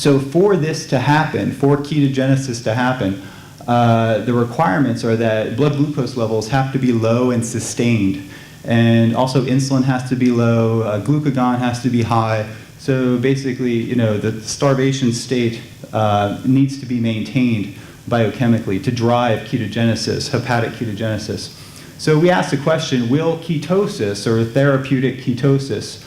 So for this to happen, for ketogenesis to happen, the requirements are that blood glucose levels have to be low and sustained. And also insulin has to be low, glucagon has to be high. So basically, you know, the starvation state needs to be maintained biochemically to drive ketogenesis, hepatic ketogenesis. So we asked the question, will ketosis or therapeutic ketosis,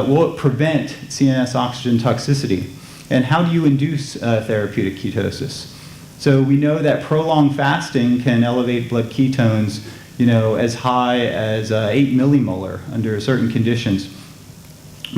will it prevent CNS oxygen toxicity? And how do you induce therapeutic ketosis? So we know that prolonged fasting can elevate blood ketones, you know, as high as 8 millimolar under certain conditions.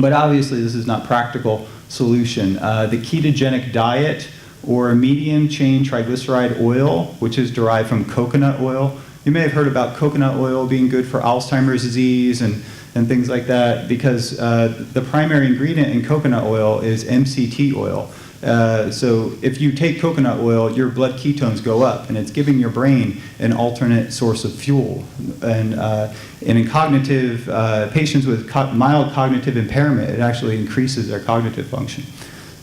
But obviously this is not a practical solution. The ketogenic diet or medium chain triglyceride oil, which is derived from coconut oil. You may have heard about coconut oil being good for Alzheimer's disease and things like that, because the primary ingredient in coconut oil is MCT oil. So if you take coconut oil, your blood ketones go up, and it's giving your brain an alternate source of fuel. And in cognitive, patients with mild cognitive impairment, it actually increases their cognitive function.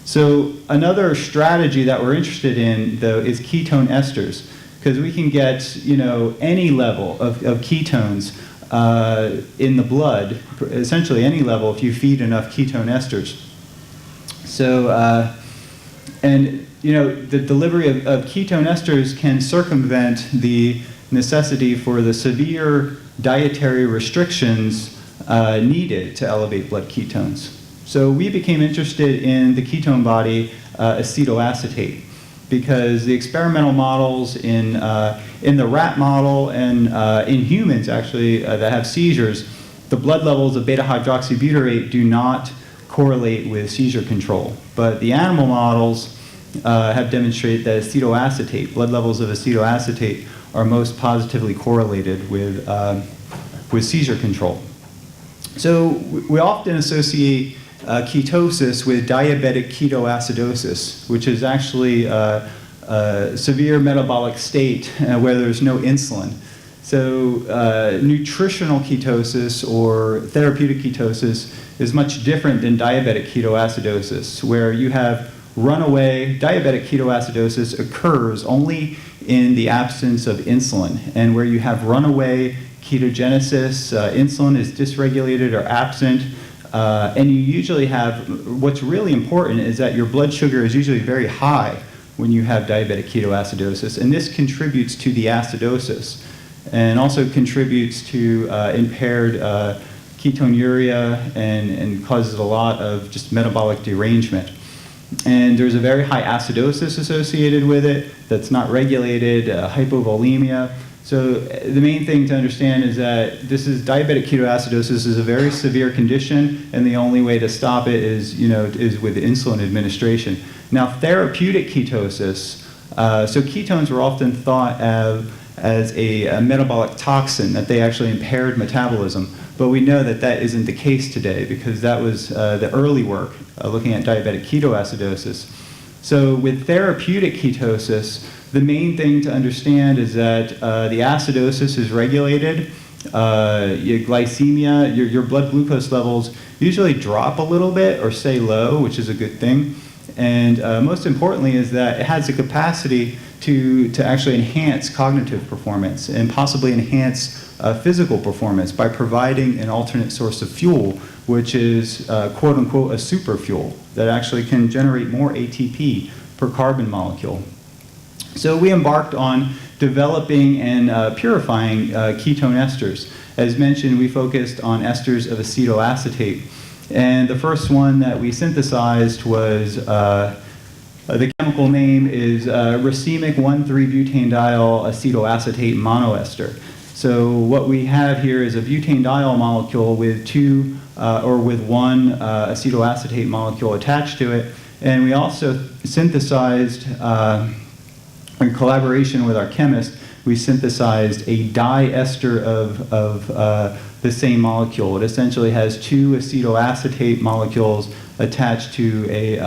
So another strategy that we're interested in, though, is ketone esters, because we can get, you know, any level of ketones in the blood, essentially any level, if you feed enough ketone esters. So, and you know, the delivery of ketone esters can circumvent the necessity for the severe dietary restrictions needed to elevate blood ketones. So we became interested in the ketone body acetoacetate, because the experimental models in the rat model and in humans actually that have seizures, the blood levels of beta-hydroxybutyrate do not correlate with seizure control. But the animal models have demonstrated that acetoacetate, blood levels of acetoacetate, are most positively correlated with seizure control. So we often associate ketosis with diabetic ketoacidosis, which is actually a severe metabolic state where there's no insulin. So nutritional ketosis or therapeutic ketosis is much different than diabetic ketoacidosis, where you have runaway. Diabetic ketoacidosis occurs only in the absence of insulin, and where you have runaway ketogenesis, insulin is dysregulated or absent, and you usually have, what's really important is that your blood sugar is usually very high when you have diabetic ketoacidosis, and this contributes to the acidosis and also contributes to impaired ketonuria and causes a lot of just metabolic derangement. And there's a very high acidosis associated with it that's not regulated, hypovolemia. So the main thing to understand is that this is diabetic ketoacidosis is a very severe condition, and the only way to stop it is, you know, is with insulin administration. Now, therapeutic ketosis, so ketones were often thought of as a metabolic toxin, that they actually impaired metabolism. But we know that that isn't the case today, because that was the early work looking at diabetic ketoacidosis. So with therapeutic ketosis, the main thing to understand is that the acidosis is regulated, your glycemia, your blood glucose levels usually drop a little bit or stay low, which is a good thing. And most importantly is that it has the capacity to actually enhance cognitive performance and possibly enhance physical performance by providing an alternate source of fuel, which is quote unquote a super fuel that actually can generate more ATP per carbon molecule. So we embarked on developing and purifying ketone esters. As mentioned, we focused on esters of acetoacetate. And the first one that we synthesized was, the chemical name is racemic 1,3-butanediol acetoacetate monoester. So what we have here is a butanediol molecule with two or with one acetoacetate molecule attached to it. And we also synthesized, in collaboration with our chemist, we synthesized a diester of the same molecule. It essentially has two acetoacetate molecules attached to a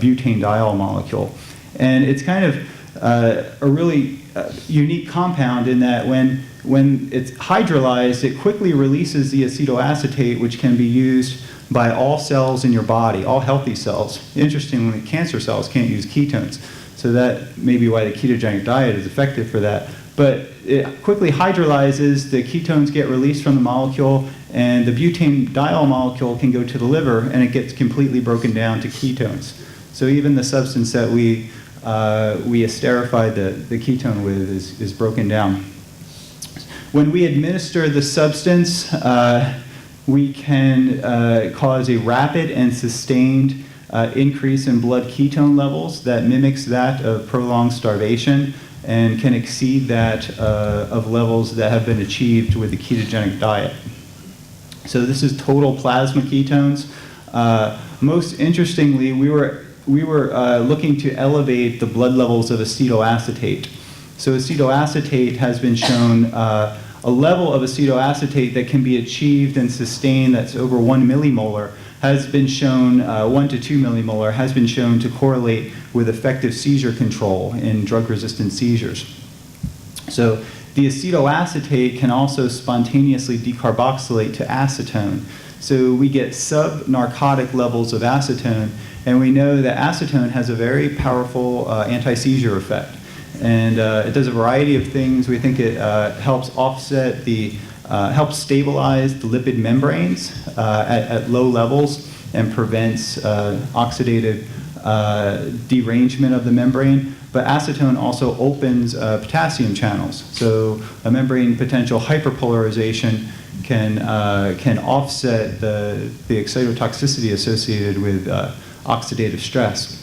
butanediol molecule. And it's kind of a really unique compound in that when it's hydrolyzed, it quickly releases the acetoacetate, which can be used by all cells in your body, all healthy cells. Interestingly, cancer cells can't use ketones, so that may be why the ketogenic diet is effective for that. But it quickly hydrolyzes, the ketones get released from the molecule, and the butanediol molecule can go to the liver, and it gets completely broken down to ketones. So even the substance that we esterify the ketone with is broken down. When we administer the substance, we can cause a rapid and sustained increase in blood ketone levels that mimics that of prolonged starvation and can exceed that of levels that have been achieved with the ketogenic diet. So this is total plasma ketones. Most interestingly, we were looking to elevate the blood levels of acetoacetate. So acetoacetate has been shown, a level of acetoacetate that can be achieved and sustained that's over 1 millimolar has been shown, 1 to 2 millimolar, has been shown to correlate with effective seizure control in drug-resistant seizures. So the acetoacetate can also spontaneously decarboxylate to acetone. So we get sub-narcotic levels of acetone, and we know that acetone has a very powerful anti-seizure effect. And it does a variety of things. We think it helps offset helps stabilize the lipid membranes at low levels and prevents oxidative derangement of the membrane. But acetone also opens potassium channels. So a membrane potential hyperpolarization can offset the excitotoxicity associated with oxidative stress.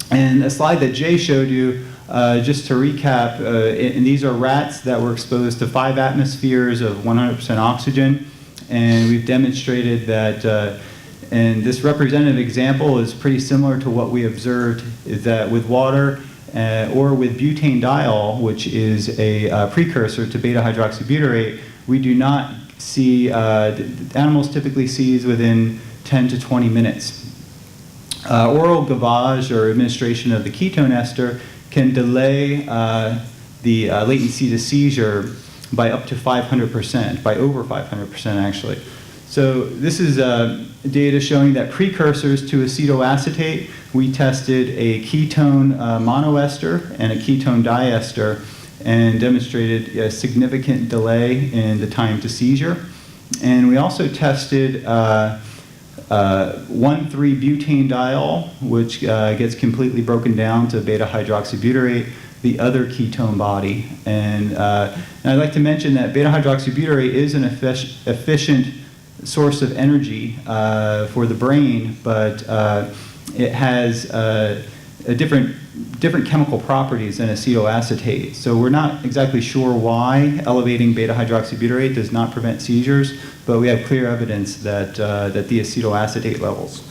And a slide that Jay showed you, just to recap, and these are rats that were exposed to 5 atmospheres of 100% oxygen, and we've demonstrated that, and this representative example is pretty similar to what we observed, is that with water or with butanediol, which is a precursor to beta-hydroxybutyrate, we do not see, animals typically seize within 10 to 20 minutes. Oral gavage or administration of the ketone ester can delay the latency to seizure by up to 500%, by over 500% actually. So this is data showing that precursors to acetoacetate, we tested a ketone monoester and a ketone diester and demonstrated a significant delay in the time to seizure. And we also tested 1,3-butanediol, which gets completely broken down to beta-hydroxybutyrate, the other ketone body. And I'd like to mention that beta-hydroxybutyrate is an efficient source of energy for the brain, but it has different chemical properties than acetoacetate. So we're not exactly sure why elevating beta-hydroxybutyrate does not prevent seizures, but we have clear evidence that the acetoacetate levels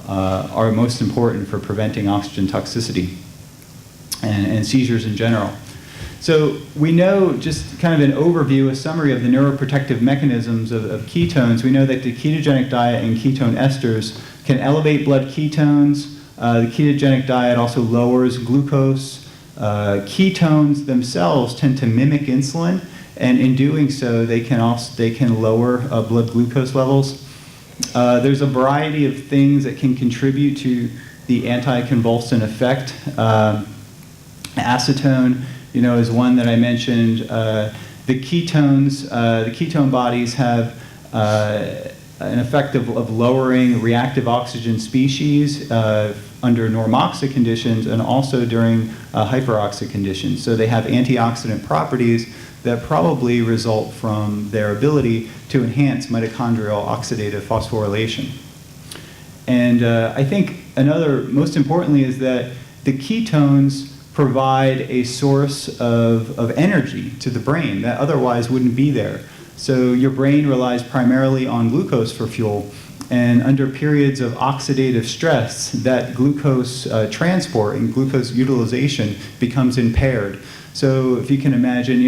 are most important for preventing oxygen toxicity and seizures in general. So we know, just kind of an overview, a summary of the neuroprotective mechanisms of ketones. We know that the ketogenic diet and ketone esters can elevate blood ketones. The ketogenic diet also lowers glucose. Ketones themselves tend to mimic insulin, and in doing so, they can lower blood glucose levels. There's a variety of things that can contribute to the anticonvulsant effect. Acetone, is one that I mentioned. The ketone bodies have an effect of lowering reactive oxygen species under normoxic conditions and also during hyperoxic conditions. So they have antioxidant properties that probably result from their ability to enhance mitochondrial oxidative phosphorylation. And I think most importantly, is that the ketones provide a source of energy to the brain that otherwise wouldn't be there. So your brain relies primarily on glucose for fuel, and under periods of oxidative stress, that glucose transport and glucose utilization becomes impaired. So if you can imagine,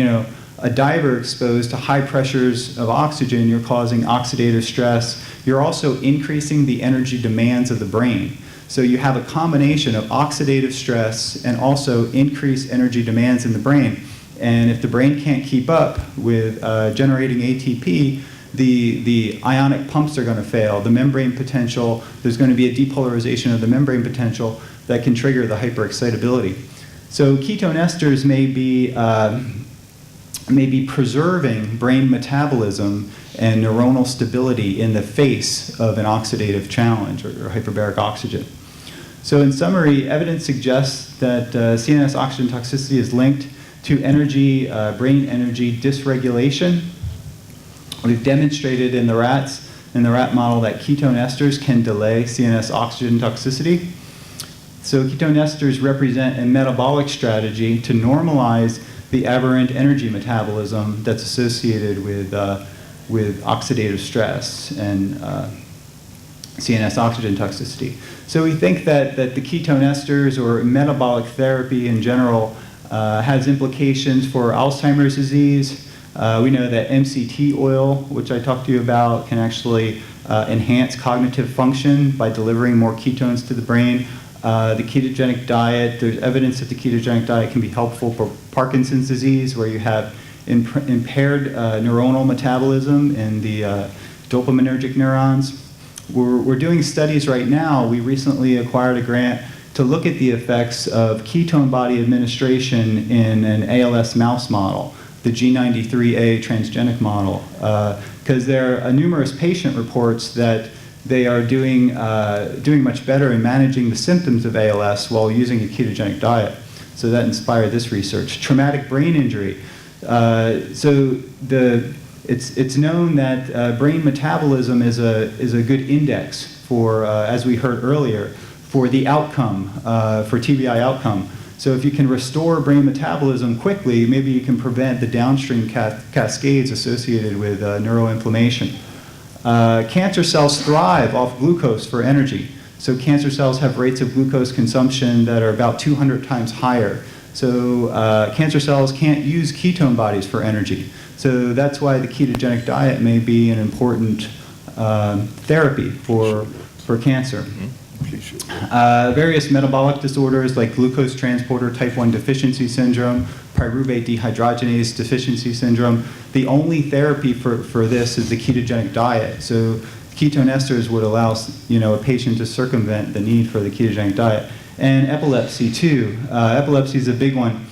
a diver exposed to high pressures of oxygen, you're causing oxidative stress. You're also increasing the energy demands of the brain. So you have a combination of oxidative stress and also increased energy demands in the brain. And if the brain can't keep up with generating ATP, the ionic pumps are going to fail. The membrane potential, there's going to be a depolarization of the membrane potential that can trigger the hyperexcitability. So ketone esters may be preserving brain metabolism and neuronal stability in the face of an oxidative challenge or hyperbaric oxygen. So in summary, evidence suggests that CNS oxygen toxicity is linked to energy, brain energy dysregulation. We've demonstrated in the rat model that ketone esters can delay CNS oxygen toxicity. So ketone esters represent a metabolic strategy to normalize the aberrant energy metabolism that's associated with oxidative stress and CNS oxygen toxicity. So we think that the ketone esters or metabolic therapy in general has implications for Alzheimer's disease. We know that MCT oil, which I talked to you about, can actually enhance cognitive function by delivering more ketones to the brain. The ketogenic diet, there's evidence that the ketogenic diet can be helpful for Parkinson's disease, where you have impaired neuronal metabolism in the dopaminergic neurons. We're doing studies right now. We recently acquired a grant to look at the effects of ketone body administration in an ALS mouse model, the G93A transgenic model, because there are numerous patient reports that they are doing much better in managing the symptoms of ALS while using a ketogenic diet. So that inspired this research. Traumatic brain injury. It's known that brain metabolism is a good index for, as we heard earlier, for the outcome, for TBI outcome. So if you can restore brain metabolism quickly, maybe you can prevent the downstream cascades associated with neuroinflammation. Cancer cells thrive off glucose for energy. So cancer cells have rates of glucose consumption that are about 200 times higher. So cancer cells can't use ketone bodies for energy. So that's why the ketogenic diet may be an important therapy for cancer. Various metabolic disorders like glucose transporter type 1 deficiency syndrome, pyruvate dehydrogenase deficiency syndrome. The only therapy for this is the ketogenic diet. So ketone esters would allow a patient to circumvent the need for the ketogenic diet. And epilepsy too. Epilepsy is a big one.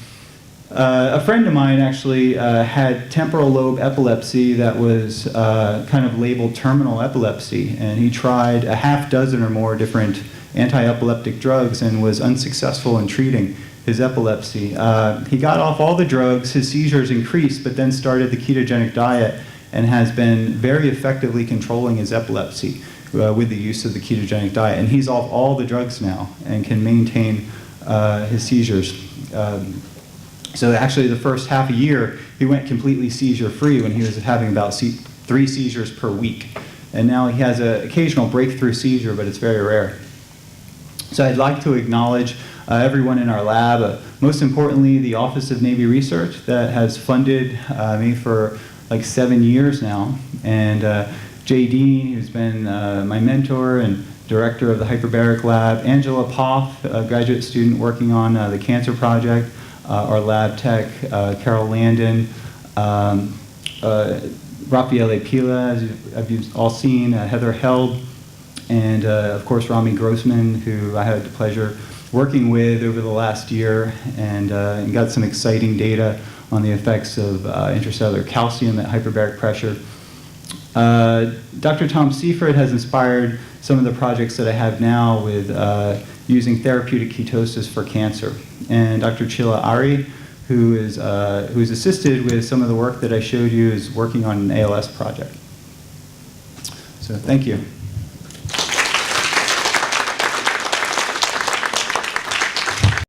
A friend of mine actually had temporal lobe epilepsy that was kind of labeled terminal epilepsy, and he tried a half dozen or more different anti-epileptic drugs and was unsuccessful in treating his epilepsy. He got off all the drugs, his seizures increased, but then started the ketogenic diet and has been very effectively controlling his epilepsy with the use of the ketogenic diet. And he's off all the drugs now and can maintain his seizures. So actually the first half a year, he went completely seizure-free when he was having about 3 seizures per week. And now he has an occasional breakthrough seizure, but it's very rare. So I'd like to acknowledge everyone in our lab, most importantly, the Office of Navy Research that has funded me for like 7 years now. And Jay Dean, who's been my mentor and director of the hyperbaric lab, Angela Poff, a graduate student working on the cancer project, our lab tech, Carol Landon, Raffaele Pila, as you've all seen, Heather Held, and of course Rami Grossman, who I had the pleasure working with over the last year, and got some exciting data on the effects of intracellular calcium at hyperbaric pressure. Dr. Tom Seifert has inspired some of the projects that I have now with using therapeutic ketosis for cancer. And Dr. Chila Ari, who's assisted with some of the work that I showed you, is working on an ALS project. So thank you.